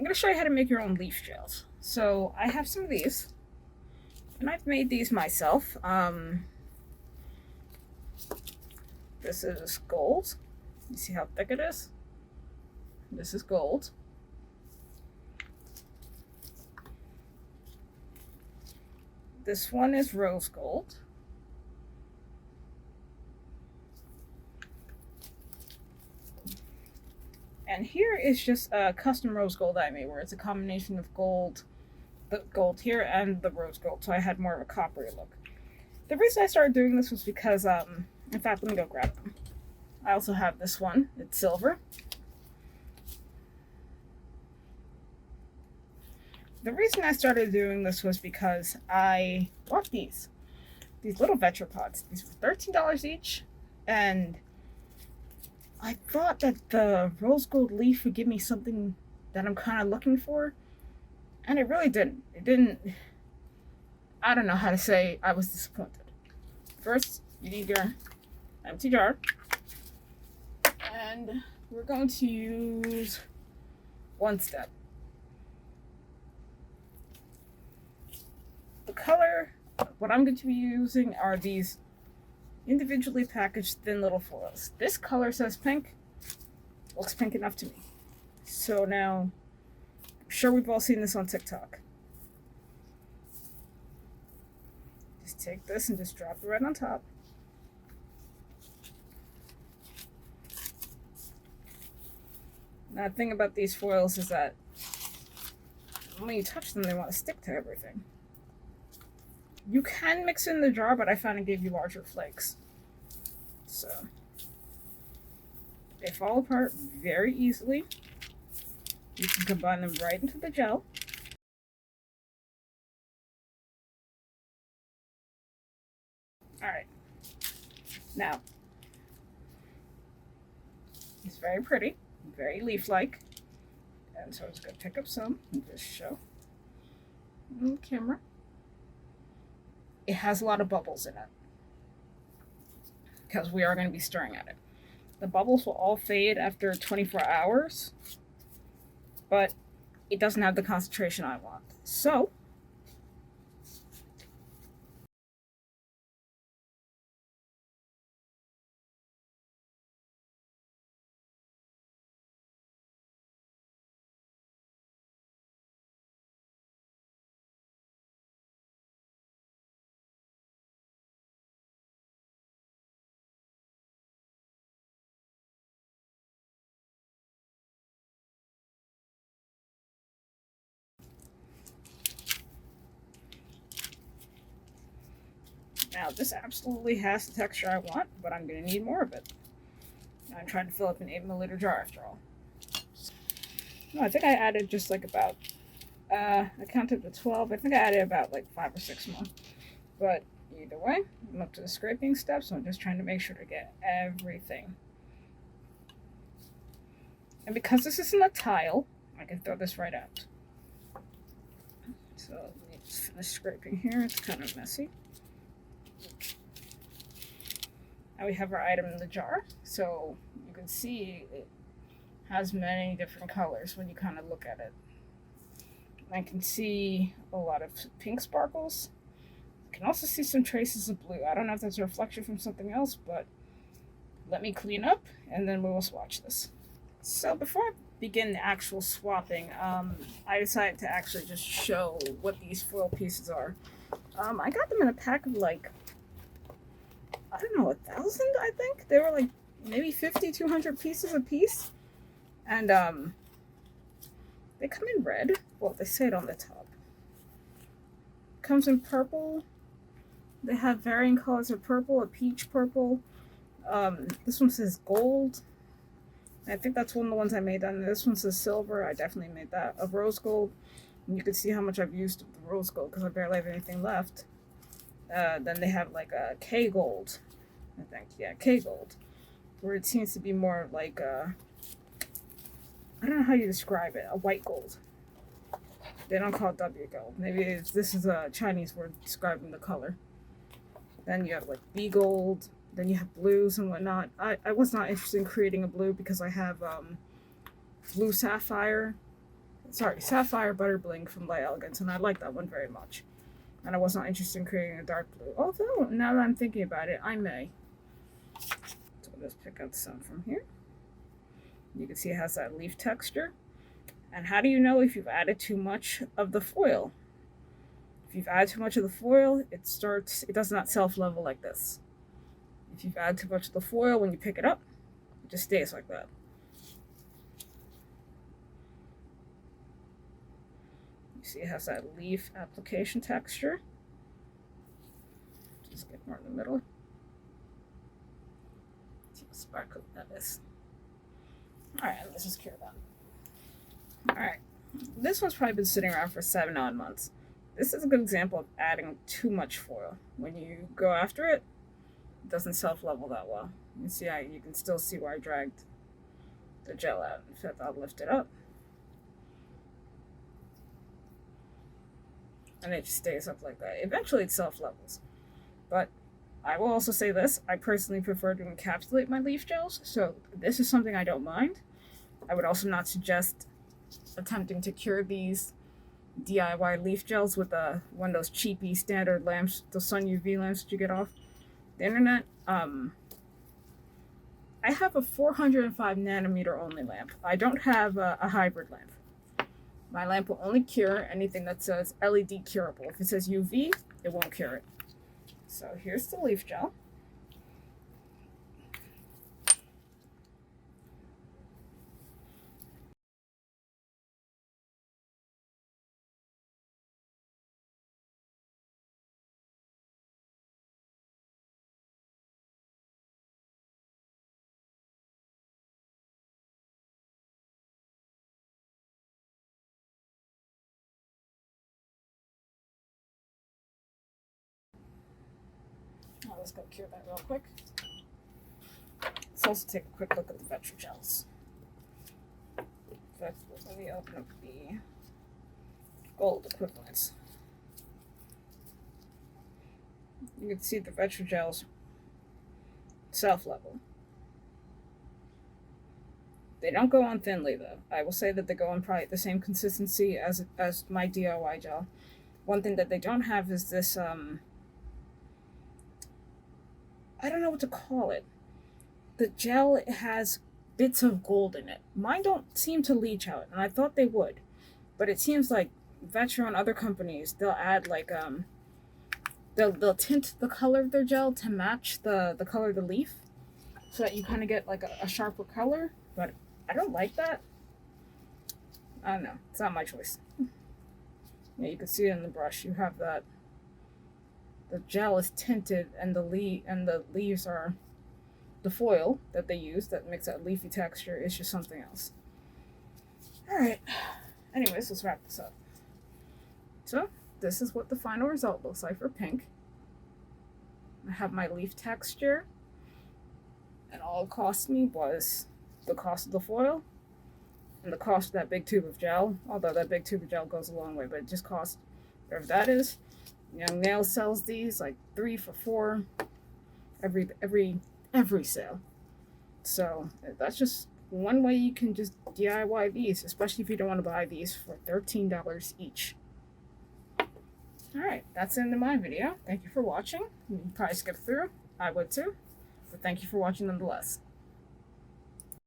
I'm going to show you how to make your own leaf gels. So I have some of these, and I've made these myself. This is gold. You see how thick it is? This is gold. This one is rose gold. And here is just a custom rose gold I made, where it's a combination of gold, the gold here, and the rose gold. So I had more of a coppery look. The reason I started doing this was because, in fact, let me go grab them. I also have this one. It's silver. The reason I started doing this was because I bought these little Vetropods. These were $13 each, and I thought that the rose gold leaf would give me something that I'm kind of looking for, and it really didn't. It didn't. I don't know how to say I was disappointed. First, you need your empty jar, and we're going to use one step. The color, what I'm going to be using are these individually packaged thin little foils. This color says pink. Looks pink enough to me. So now, I'm sure we've all seen this on TikTok. Just take this and just drop it right on top. Now the thing about these foils is that when you touch them, they want to stick to everything. You can mix in the jar, but I found it gave you larger flakes. So they fall apart very easily. You can combine them right into the gel. Alright. Now, it's very pretty, very leaf-like. And so I'm just going to pick up some and just show on the camera. It has a lot of bubbles in it, because we are going to be stirring at it. The bubbles will all fade after 24 hours, but it doesn't have the concentration I want. So, now this absolutely has the texture I want, but I'm going to need more of it. I'm trying to fill up an 8 ml jar after all. No, I think I added just like about, I counted to 12. I think I added about like 5 or 6 more. But either way, I'm up to the scraping step, so I'm just trying to make sure to get everything. And because this isn't a tile, I can throw this right out. So let me just finish scraping here. It's kind of messy. Now we have our item in the jar, so you can see it has many different colors when you kind of look at it. I can see a lot of pink sparkles. I can also see some traces of blue. I don't know if that's a reflection from something else, but let me clean up and then we will swatch this. So before I begin the actual swapping, I decided to actually just show what these foil pieces are. I got them in a pack of like, I don't know, 1,000, I think. They were like maybe 50, 200 pieces a piece. And they come in red. Well, they say it on the top. Comes in purple. They have varying colors of purple, a peach purple. This one says gold. I think that's one of the ones I made. And this one says silver. I definitely made that. A rose gold. And you can see how much I've used of the rose gold because I barely have anything left. Then they have like a K gold, I think. Yeah, K gold, where it seems to be more like I don't know how you describe it, a white gold. They don't call it W gold. Maybe this is a Chinese word describing the color. Then you have like B gold. Then you have blues and whatnot. I was not interested in creating a blue because I have blue sapphire. Sapphire Butter Bling from Light Elegance, and I like that one very much. And I was not interested in creating a dark blue. Although, now that I'm thinking about it, I may. So I'll just pick out some from here. You can see it has that leaf texture. And how do you know if you've added too much of the foil? If you've added too much of the foil, it does not self-level like this. If you've added too much of the foil, when you pick it up, it just stays like that. You see it has that leaf application texture. Just get more in the middle. See how sparkly that is. Alright, let's just cure that. Alright, this one's probably been sitting around for 7 odd months. This is a good example of adding too much foil. When you go after it, it doesn't self-level that well. You see you can still see where I dragged the gel out. In fact, I'll lift it up. And it just stays up like that. Eventually it self-levels. But I will also say this, I personally prefer to encapsulate my leaf gels, so this is something I don't mind. I would also not suggest attempting to cure these DIY leaf gels with one of those cheapy standard lamps, the sun UV lamps that you get off the internet. I have a 405 nanometer only lamp. I don't have a hybrid lamp. My lamp will only cure anything that says LED curable. If it says UV, it won't cure it. So here's the leaf gel. Let's go cure that real quick. Let's also take a quick look at the Vetrogels. Let me open up the gold equivalents. You can see the Vetrogels self-level. They don't go on thinly though. I will say that they go on probably the same consistency as my DIY gel. One thing that they don't have is this I don't know what to call it. The gel has bits of gold in it. Mine don't seem to leach out, and I thought they would. But it seems like Vetro and other companies, they'll add like they'll tint the color of their gel to match the color of the leaf, so that you kind of get like a sharper color. But I don't like that. I don't know. It's not my choice. Yeah, you can see it in the brush. You have that. The gel is tinted, and the leaves are the foil that they use that makes that leafy texture is just something else. All right. Anyways, let's wrap this up. So this is what the final result looks like for pink. I have my leaf texture, and all it cost me was the cost of the foil and the cost of that big tube of gel. Although that big tube of gel goes a long way, but it just costs whatever that is. Young Nails sells these like 3 for $4 every sale. So that's just one way you can just DIY these, especially if you don't want to buy these for $13 each. Alright, that's the end of my video. Thank you for watching. You can probably skip through. I would too. But thank you for watching nonetheless.